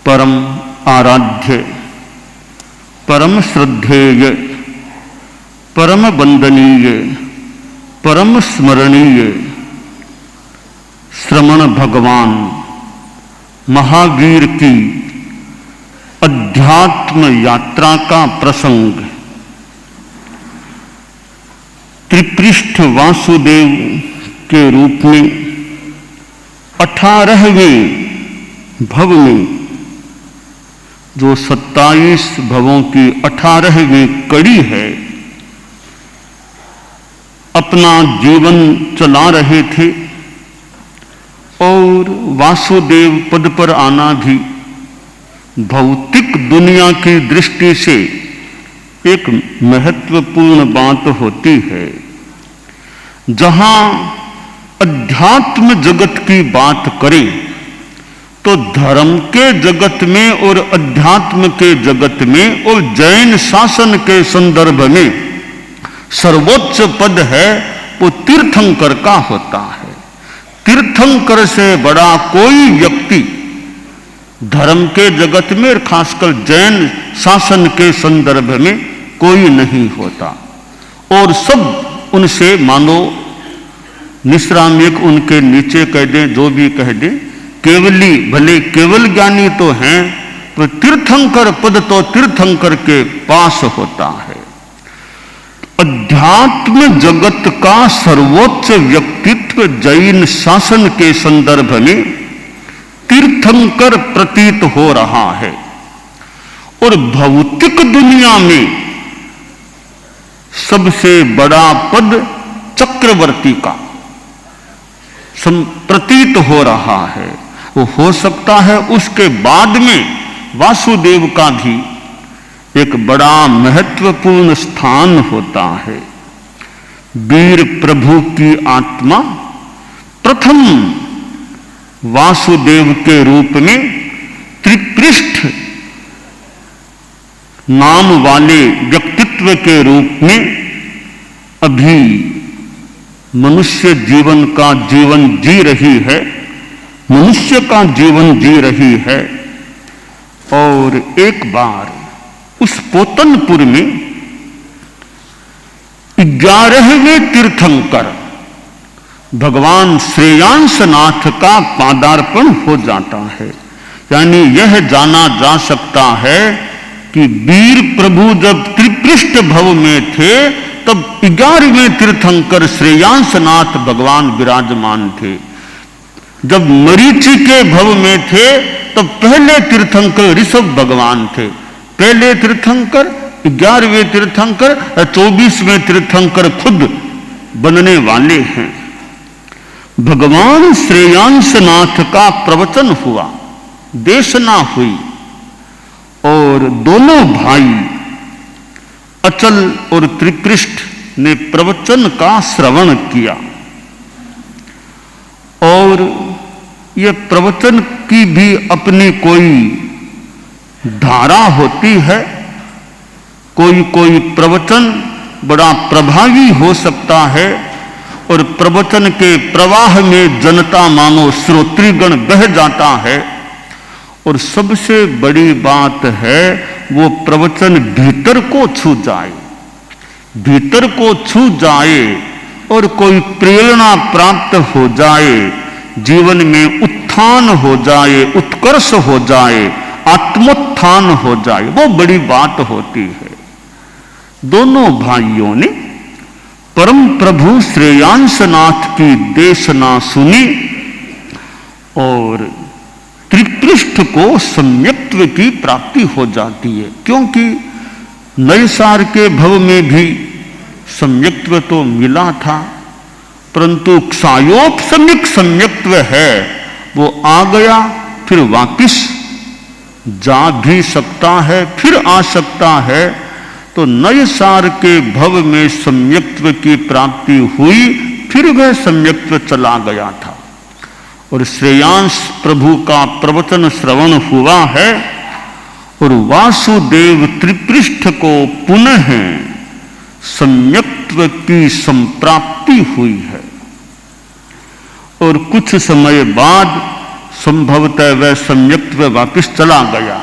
परम आराध्य, परम श्रद्धेय, परम वंदनीय, परम स्मरणीय श्रमण भगवान महावीर की अध्यात्म यात्रा का प्रसंग त्रिपृष्ठ वासुदेव के रूप में 18वें भव में जो 27 भवों की 18वीं कड़ी है, अपना जीवन चला रहे थे और वासुदेव पद पर आना भी भौतिक दुनिया की दृष्टि से एक महत्वपूर्ण बात होती है। जहां अध्यात्म जगत की बात करें तो धर्म के जगत में और अध्यात्म के जगत में और जैन शासन के संदर्भ में सर्वोच्च पद है वो तीर्थंकर का होता है। तीर्थंकर से बड़ा कोई व्यक्ति धर्म के जगत में और खासकर जैन शासन के संदर्भ में कोई नहीं होता और सब उनसे मानो निश्रामिक उनके नीचे कह दें, जो भी कह दें, केवली भले केवल ज्ञानी तो हैं तो तीर्थंकर पद तो तीर्थंकर के पास होता है। अध्यात्म जगत का सर्वोच्च व्यक्तित्व जैन शासन के संदर्भ में तीर्थंकर प्रतीत हो रहा है और भौतिक दुनिया में सबसे बड़ा पद चक्रवर्ती का प्रतीत हो रहा है। वो हो सकता है उसके बाद में वासुदेव का भी एक बड़ा महत्वपूर्ण स्थान होता है। वीर प्रभु की आत्मा प्रथम वासुदेव के रूप में त्रिपृष्ठ नाम वाले व्यक्तित्व के रूप में अभी मनुष्य जीवन का जीवन जी रही है, मनुष्य का जीवन जी रही है। और एक बार उस पोतनपुर में 11वें तीर्थंकर भगवान श्रेयांसनाथ का पादार्पण हो जाता है। यानी यह जाना जा सकता है कि वीर प्रभु जब त्रिपृष्ठ भव में थे तब 11वें तीर्थंकर श्रेयांसनाथ भगवान विराजमान थे। जब मरीचि के भव में थे तब पहले तीर्थंकर ऋषभ भगवान थे। पहले तीर्थंकर, 11वें तीर्थंकर, 24वें तीर्थंकर खुद बनने वाले हैं। भगवान श्रेयांसनाथ का प्रवचन हुआ, देशना हुई और दोनों भाई अचल और त्रिपृष्ठ ने प्रवचन का श्रवण किया। और यह प्रवचन की भी अपनी कोई धारा होती है। कोई कोई प्रवचन बड़ा प्रभावी हो सकता है और प्रवचन के प्रवाह में जनता मानो श्रोतृगण बह जाता है। और सबसे बड़ी बात है वो प्रवचन भीतर को छू जाए, भीतर को छू जाए और कोई प्रेरणा प्राप्त हो जाए, जीवन में उत्थान हो जाए, उत्कर्ष हो जाए, आत्मोत्थान हो जाए, वो बड़ी बात होती है। दोनों भाइयों ने परम प्रभु श्रेयांसनाथ की देशना सुनी और त्रिपृष्ठ को सम्यक्त्व की प्राप्ति हो जाती है। क्योंकि नयसार के भव में भी सम्यक्त्व तो मिला था, परंतु क्षायोपशमिक सम्यक्त्व है वो आ गया, फिर वापिस जा भी सकता है, फिर आ सकता है। तो नयसार के भव में सम्यक्त्व की प्राप्ति हुई, फिर वह सम्यक्त्व चला गया था और श्रेयांस प्रभु का प्रवचन श्रवण हुआ है और वासुदेव त्रिपृष्ठ को पुनः सम्यक्त्व की संप्राप्ति हुई है। और कुछ समय बाद संभवतः वह सम्यक्त्व वापिस चला गया।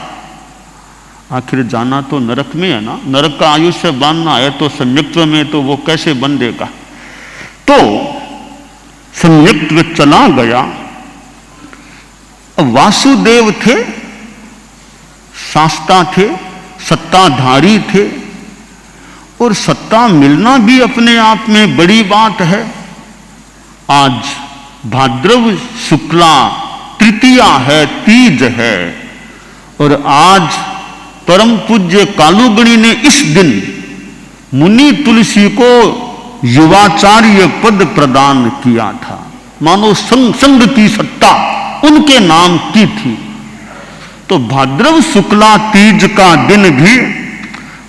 आखिर जाना तो नरक में है ना, नरक का आयुष्य बांधना है तो सम्यक्त्व में तो वो कैसे बंधेगा। तो सम्यक्त्व चला गया। वासुदेव थे, शास्ता थे, सत्ताधारी थे, और सत्ता मिलना भी अपने आप में बड़ी बात है। आज भाद्रव शुक्ला तृतीया है, तीज है, और आज परम पूज्य कालूगणी ने इस दिन मुनि तुलसी को युवाचार्य पद प्रदान किया था। मानो संग की सत्ता उनके नाम की थी। तो भाद्रव शुक्ला तीज का दिन भी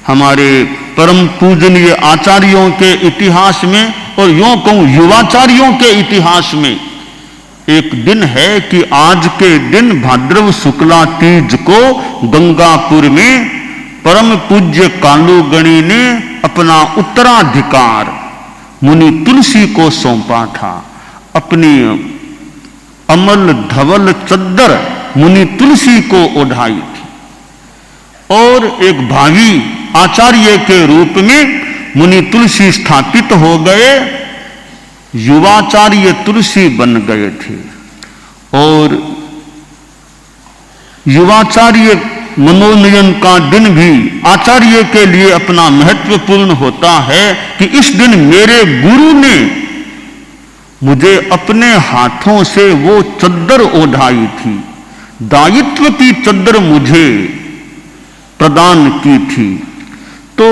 हमारे परम पूजनीय आचार्यों के इतिहास में, और यूं कहूं युवाचार्यों के इतिहास में, एक दिन है कि आज के दिन भाद्रव शुक्ला तीज को गंगापुर में परम पूज्य कालूगणी ने अपना उत्तराधिकार मुनि तुलसी को सौंपा था। अपनी अमल धवल चद्दर मुनि तुलसी को ओढ़ाई थी, और एक भावी आचार्य के रूप में मुनि तुलसी स्थापित हो गए, युवाचार्य तुलसी बन गए थे। और युवाचार्य मनोनयन का दिन भी आचार्य के लिए अपना महत्वपूर्ण होता है कि इस दिन मेरे गुरु ने मुझे अपने हाथों से वो चद्दर ओढ़ाई थी, दायित्व की चद्दर मुझे प्रदान की थी। तो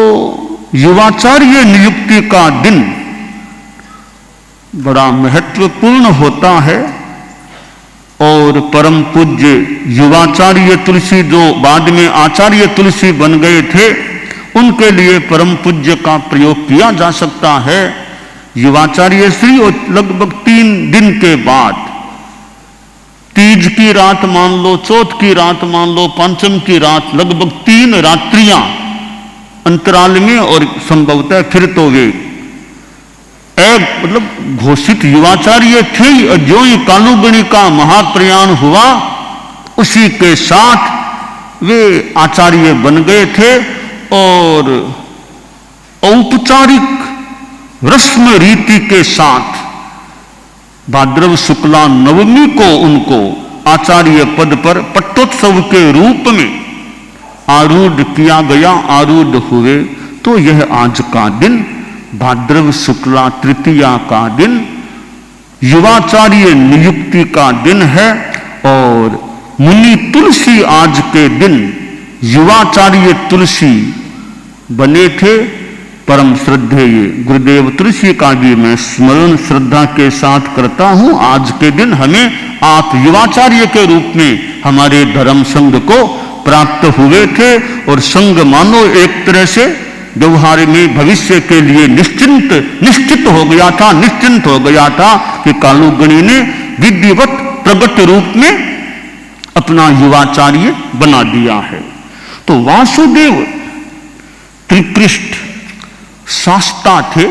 युवाचार्य नियुक्ति का दिन बड़ा महत्वपूर्ण होता है। और परम पूज्य युवाचार्य तुलसी जो बाद में आचार्य तुलसी बन गए थे, उनके लिए परम पूज्य का प्रयोग किया जा सकता है। युवाचार्य श्री और लगभग 3 दिन के बाद, तीज की रात मान लो, चौथ की रात मान लो, पंचम की रात, लगभग 3 रात्रियां अंतराल में, और संभवतः फिर तो वे मतलब घोषित युवाचार्य थे। और जो ही कालूगणी का महाप्रयाण हुआ, उसी के साथ वे आचार्य बन गए थे, और औपचारिक रस्म रीति के साथ भाद्रव शुक्ला नवमी को उनको आचार्य पद पर पट्टोत्सव के रूप में आरूढ़ किया गया, आरूढ़ हुए। तो यह आज का दिन, भाद्रव शुक्ला तृतीया का दिन, युवाचार्य नियुक्ति का दिन है। और मुनि तुलसी आज के दिन युवाचार्य तुलसी बने थे। परम श्रद्धेय गुरुदेव तुलसी का भी मैं स्मरण श्रद्धा के साथ करता हूं। आज के दिन हमें आप युवाचार्य के रूप में हमारे धर्म संघ को प्राप्त हुए थे, और संघ मानो एक तरह से व्यवहार में भविष्य के लिए निश्चित हो गया था, निश्चिंत हो गया था कि कालूगणी ने विधिवत प्रगट रूप में अपना युवाचार्य बना दिया है। तो वासुदेव त्रिपृष्ठ शास्ता थे,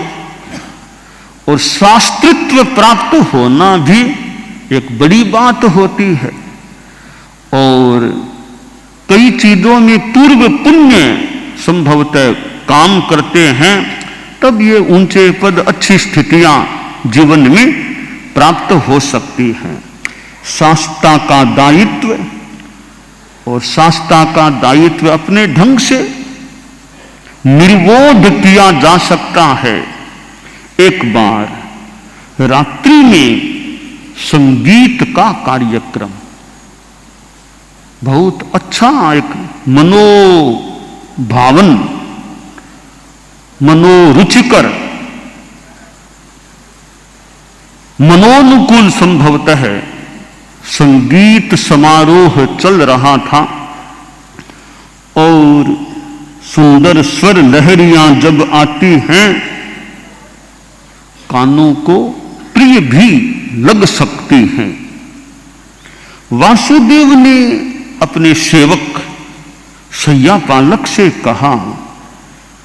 और शास्त्रित्व प्राप्त होना भी एक बड़ी बात होती है। और कई चीजों में पूर्व पुण्य संभवतः काम करते हैं, तब ये ऊंचे पद, अच्छी स्थितियां जीवन में प्राप्त हो सकती हैं। शास्ता का दायित्व, और शास्ता का दायित्व अपने ढंग से निर्वोध किया जा सकता है। एक बार रात्रि में संगीत का कार्यक्रम, बहुत अच्छा, एक मनोभावन, मनोरुचिकर, मनोनुकूल संभवतः संगीत समारोह चल रहा था। और सुंदर स्वर लहरियां जब आती हैं, कानों को प्रिय भी लग सकती हैं। वासुदेव ने अपने सेवक शय्यापालक से कहा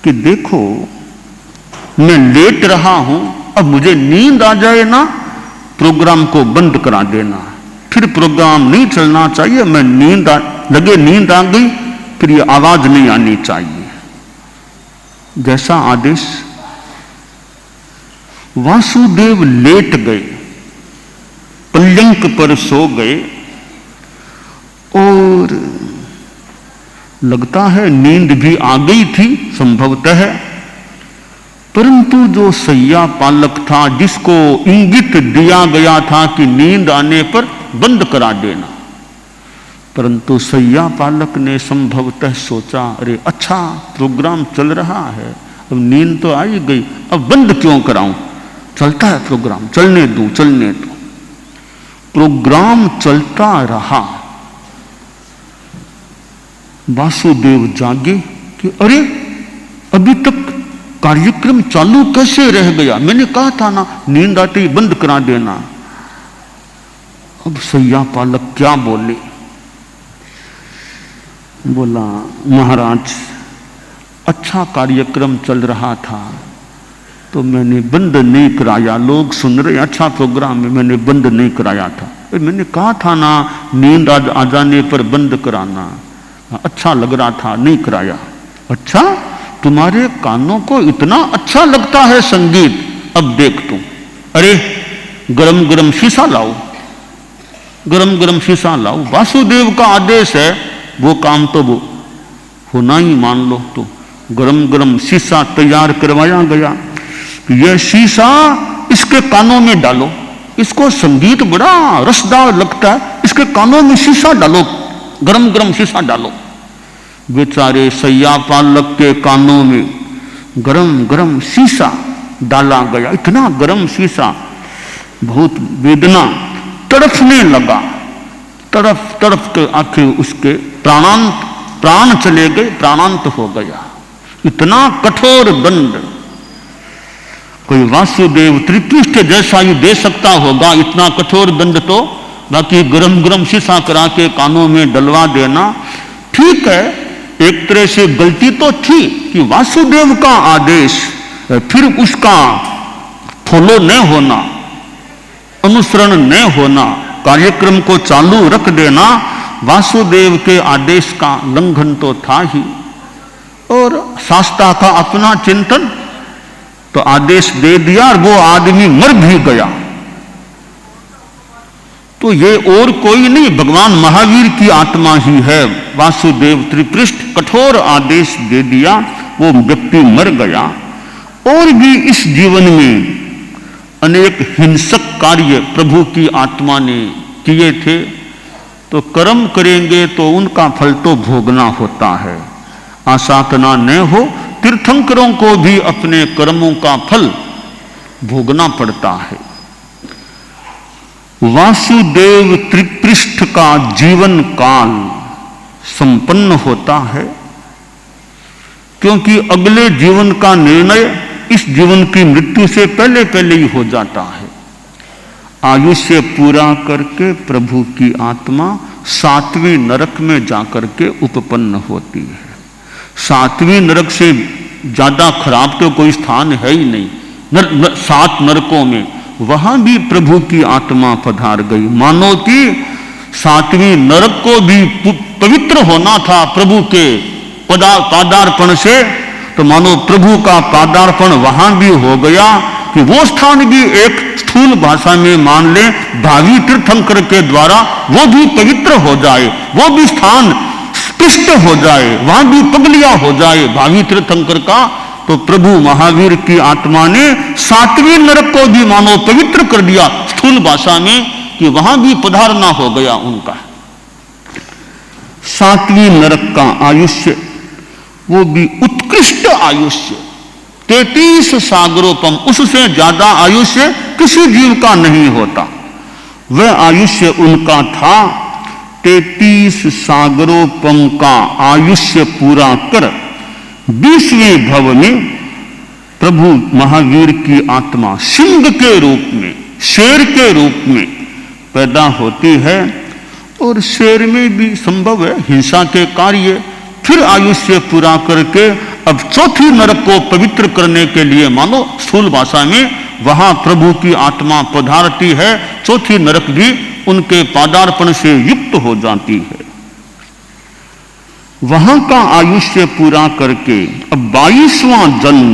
कि देखो, मैं लेट रहा हूं, अब मुझे नींद आ जाए ना, प्रोग्राम को बंद करा देना। फिर प्रोग्राम नहीं चलना चाहिए, मैं नींद आ गई, फिर ये आवाज नहीं आनी चाहिए। जैसा आदेश। वासुदेव लेट गए, पर्यंक पर सो गए और लगता है नींद भी आ गई थी संभवतः, परंतु जो सैया पालक था, जिसको इंगित दिया गया था कि नींद आने पर बंद करा देना, परंतु सैया पालक ने संभवतः सोचा, अरे अच्छा प्रोग्राम चल रहा है, अब नींद तो आ ही गई, अब बंद क्यों कराऊं, चलता है प्रोग्राम, चलने दूं। प्रोग्राम चलता रहा। वासुदेव जागे कि अरे अभी तक कार्यक्रम चालू कैसे रह गया, मैंने कहा था ना नींद आते ही बंद करा देना। अब सैया पालक क्या बोले, बोला महाराज अच्छा कार्यक्रम चल रहा था तो मैंने बंद नहीं कराया, लोग सुन रहे अच्छा प्रोग्राम है, मैंने बंद नहीं कराया था, मैंने कहा था ना नींद आ जाने पर बंद कराना, अच्छा लग रहा था नहीं कराया। अच्छा तुम्हारे कानों को इतना अच्छा लगता है संगीत, अब देख तू, अरे गरम गरम शीशा लाओ, गरम गरम शीशा लाओ। वासुदेव का आदेश है, वो काम तो वो होना ही, मान लो। तो गरम गरम शीशा तैयार करवाया गया। यह शीशा इसके कानों में डालो, इसको संगीत बड़ा रसदार लगता है, इसके कानों में शीशा डालो, गरम गरम शीशा डालो। बेचारे सैया पालक के कानों में गरम गरम शीशा डाला गया, इतना गरम शीशा, बहुत वेदना, तड़फने लगा, तड़फ तड़फ के आखिर उसके प्राण चले गए, प्राणांत हो गया। इतना कठोर दंड कोई वासुदेव त्रिपृष्ठ जैसा ही दे सकता होगा, इतना कठोर दंड तो। बाकी गरम गरम शीशा करा के कानों में डलवा देना ठीक है, एक तरह से गलती तो थी कि वासुदेव का आदेश फिर उसका फॉलो न होना, अनुसरण न होना, कार्यक्रम को चालू रख देना, वासुदेव के आदेश का उल्लंघन तो था ही। और शास्त्रा का अपना चिंतन, तो आदेश दे दिया और वो आदमी मर भी गया। तो ये और कोई नहीं, भगवान महावीर की आत्मा ही है। वासुदेव त्रिपृष्ठ कठोर आदेश दे दिया, वो व्यक्ति मर गया। और भी इस जीवन में अनेक हिंसक कार्य प्रभु की आत्मा ने किए थे, तो कर्म करेंगे तो उनका फल तो भोगना होता है। आसातना न हो, तीर्थंकरों को भी अपने कर्मों का फल भोगना पड़ता है। वासुदेव त्रिपृष्ठ का जीवन काल संपन्न होता है, क्योंकि अगले जीवन का निर्णय इस जीवन की मृत्यु से पहले पहले ही हो जाता है। आयुष्य पूरा करके प्रभु की आत्मा 7वें नरक में जाकर के उपपन्न होती है। 7वें नरक से ज्यादा खराब तो कोई स्थान है ही नहीं। 7 नरकों में वहां भी प्रभु की आत्मा पधार गई। मानो कि 7वें नरक को भी पवित्र होना था प्रभु के पादार्पण से, तो मानो प्रभु का पादार्पण वहां भी हो गया कि वो स्थान भी एक स्थूल भाषा में मान ले भावी तीर्थंकर के द्वारा वो भी पवित्र हो जाए, वो भी स्थान स्पष्ट हो जाए, वहां भी पगलिया हो जाए भावी तीर्थंकर का। तो प्रभु महावीर की आत्मा ने 7वें नरक को भी मानो पवित्र कर दिया स्थूल भाषा में, कि वहां भी पधारना हो गया उनका। 7वें नरक का आयुष्य वो भी उत्कृष्ट आयुष्य, 33 सागरोपम, उससे ज्यादा आयुष्य किसी जीव का नहीं होता। वह आयुष्य उनका था। 33 सागरोपम का आयुष्य पूरा कर 20वें भव में प्रभु महावीर की आत्मा सिंह के रूप में, शेर के रूप में पैदा होती है। और शेर में भी संभव है हिंसा के कार्य। फिर आयुष्य पूरा करके अब 4थी नरक को पवित्र करने के लिए मानो स्थूल भाषा में वहां प्रभु की आत्मा पधारती है। 4थी नरक भी उनके पादार्पण से युक्त हो जाती है। वहां का आयुष्य पूरा करके अब 22वां जन्म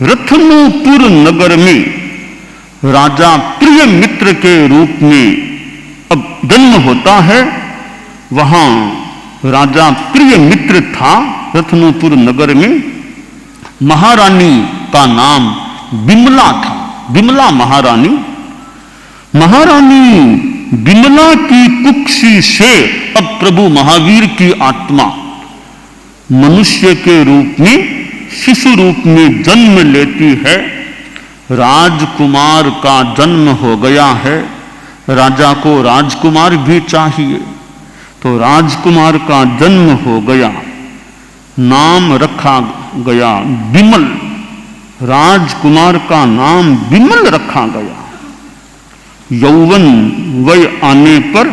रत्नपुर नगर में राजा प्रिय मित्र के रूप में अब जन्म होता है। वहां राजा प्रिय मित्र था रत्नपुर नगर में। महारानी का नाम बिमला था, बिमला महारानी। महारानी बिमला की कुक्षी से अब प्रभु महावीर की आत्मा मनुष्य के रूप में, शिशु रूप में जन्म लेती है। राजकुमार का जन्म हो गया है। राजा को राजकुमार भी चाहिए, तो राजकुमार का जन्म हो गया। नाम रखा गया बिमल। राजकुमार का नाम बिमल रखा गया। यौवन वय आने पर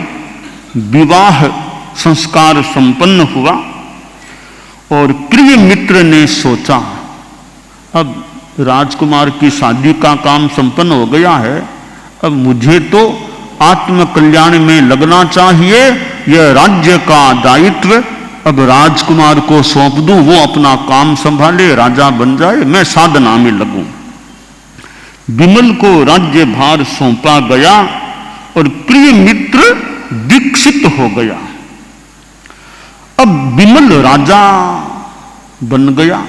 विवाह संस्कार संपन्न हुआ और प्रिय मित्र ने सोचा अब राजकुमार की शादी का काम संपन्न हो गया है, अब मुझे तो आत्म कल्याण में लगना चाहिए। यह राज्य का दायित्व अब राजकुमार को सौंप दूं, वो अपना काम संभाले, राजा बन जाए, मैं साधना में लगूं। विमल को राज्य भार सौंपा गया और प्रिय मित्र दीक्षित हो गया। अब विमल राजा बन गया।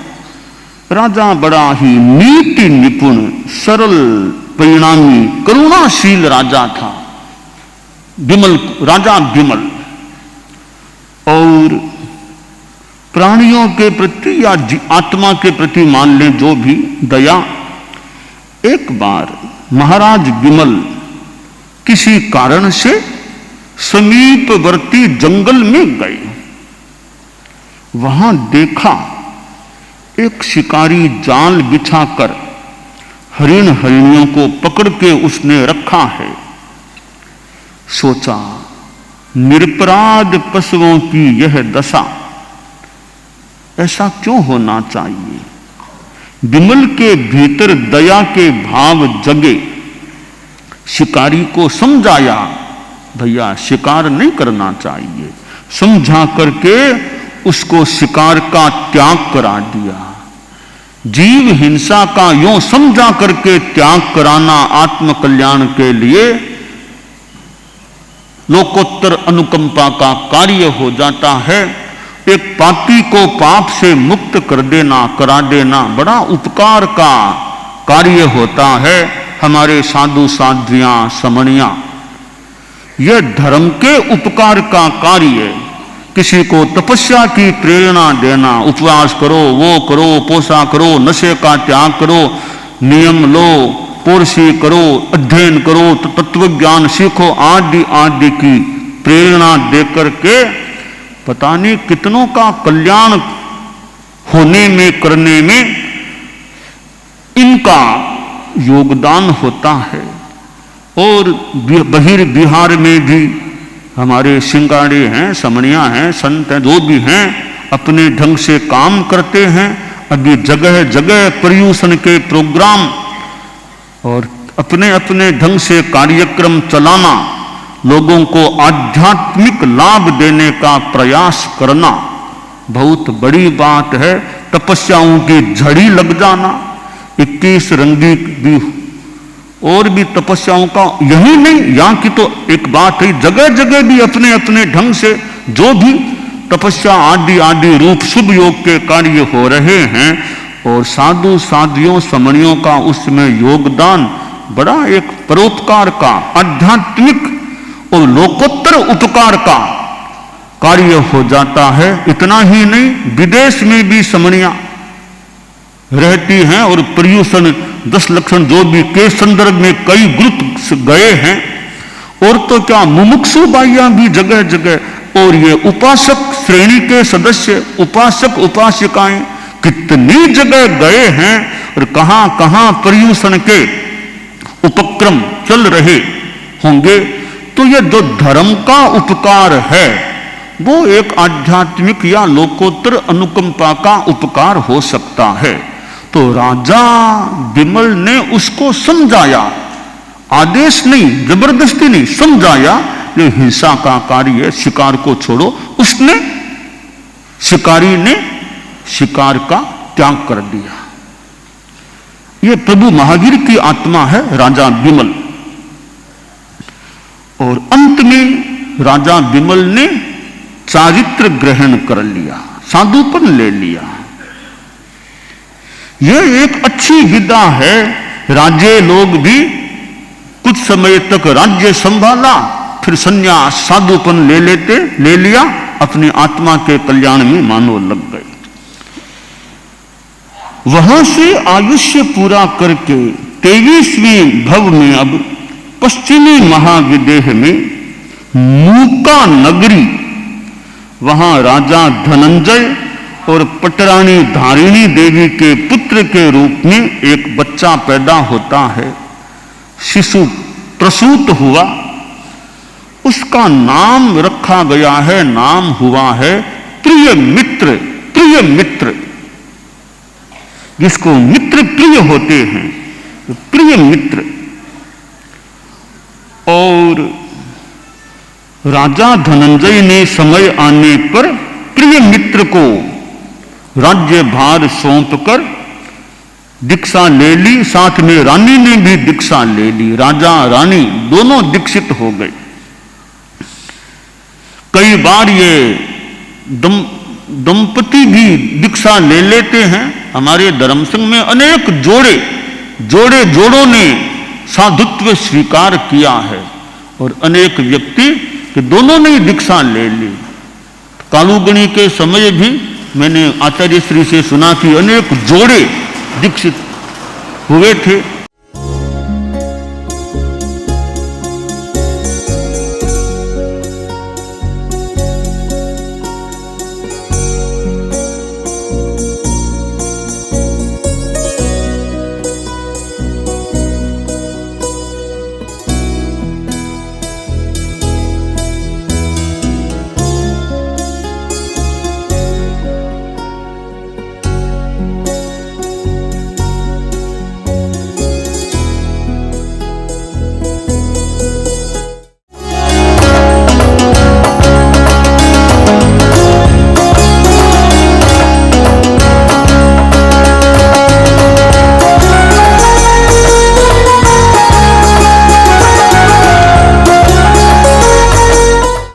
राजा बड़ा ही नीति निपुण, सरल, परिणामी, करुणाशील राजा था विमल, राजा विमल। और प्राणियों के प्रति या आत्मा के प्रति मान लें जो भी दया। एक बार महाराज विमल किसी कारण से समीपवर्ती जंगल में गए। वहां देखा एक शिकारी जाल बिछाकर हरिण हरिणियों को पकड़ के उसने रखा है। सोचा निरपराध पशुओं की यह दशा, ऐसा क्यों होना चाहिए। विमल के भीतर दया के भाव जगे। शिकारी को समझाया भैया शिकार नहीं करना चाहिए। समझा करके उसको शिकार का त्याग करा दिया। जीव हिंसा का यूं समझा करके त्याग कराना आत्म कल्याण के लिए लोकोत्तर अनुकंपा का कार्य हो जाता है। एक पापी को पाप से मुक्त कर देना, करा देना बड़ा उपकार का कार्य होता है। हमारे साधु साध्वियां समणियां, यह धर्म के उपकार का कार्य। किसी को तपस्या की प्रेरणा देना, उपवास करो, वो करो, पोषा करो, नशे का त्याग करो, नियम लो, पोरसी करो, अध्ययन करो, तो तत्व ज्ञान सीखो, आदि आदि की प्रेरणा देकर के पता नहीं कितनों का कल्याण होने में, करने में इनका योगदान होता है। और बिहार में भी हमारे सिंगाड़े हैं, समणिया हैं, संत हैं, जो भी हैं अपने ढंग से काम करते हैं। अभी जगह जगह पर्यूषण के प्रोग्राम और अपने अपने ढंग से कार्यक्रम चलाना, लोगों को आध्यात्मिक लाभ देने का प्रयास करना बहुत बड़ी बात है। तपस्याओं की झड़ी लग जाना, 21 रंगी भी और भी तपस्याओं का, यही नहीं यहाँ की तो एक बात है, जगह जगह भी अपने अपने ढंग से जो भी तपस्या आदि आदि रूप शुभ योग के कार्य हो रहे हैं और साधु साधियों समणियों का उसमें योगदान बड़ा एक परोपकार का, आध्यात्मिक और लोकोत्तर उपकार का कार्य हो जाता है। इतना ही नहीं, विदेश में भी समणियां रहती हैं और पर्यूषण 10 लक्षण जो भी के संदर्भ में कई ग्रुप गए हैं। और तो क्या मुमुक्षु बाइयां भी जगह जगह, और ये उपासक श्रेणी के सदस्य, उपासक उपासिकाएं कितनी जगह गए हैं और कहां कहां पर्यूषण के उपक्रम चल रहे होंगे। तो ये जो धर्म का उपकार है वो एक आध्यात्मिक या लोकोत्तर अनुकंपा का उपकार हो सकता है। तो राजा विमल ने उसको समझाया आदेश नहीं, जबरदस्ती नहीं, समझाया ये हिंसा का कार्य है, शिकार को छोड़ो। उसने, शिकारी ने शिकार का त्याग कर दिया। यह प्रभु महावीर की आत्मा है, राजा विमल। और अंत में राजा विमल ने चारित्र ग्रहण कर लिया, साधुपन ले लिया। यह एक अच्छी विधा है। राजे लोग भी कुछ समय तक राज्य संभाला, फिर संन्यास, साधुपन ले लिया, अपनी आत्मा के कल्याण में मानो लग गए। वहां से आयुष्य पूरा करके 23वीं भव में अब पश्चिमी महाविदेह में मूका नगरी, वहां राजा धनंजय और पटरानी धारिणी देवी के पुत्र के रूप में एक बच्चा पैदा होता है। शिशु प्रसूत हुआ, उसका नाम रखा गया है, नाम हुआ है प्रिय मित्र। प्रिय मित्र, जिसको मित्र प्रिय होते हैं, प्रिय मित्र। और राजा धनंजय ने समय आने पर प्रिय मित्र को राज्य भार सौंपकर दीक्षा ले ली, साथ में रानी ने भी दीक्षा ले ली। राजा रानी दोनों दीक्षित हो गए। कई बार ये दंपति भी दीक्षा ले लेते हैं। हमारे धर्म संघ में अनेक जोड़ों ने साधुत्व स्वीकार किया है और अनेक व्यक्ति कि दोनों ने दीक्षा ले ली। कालूगणी के समय भी मैंने आचार्य श्री से सुना कि अनेक जोड़े दीक्षित हुए थे।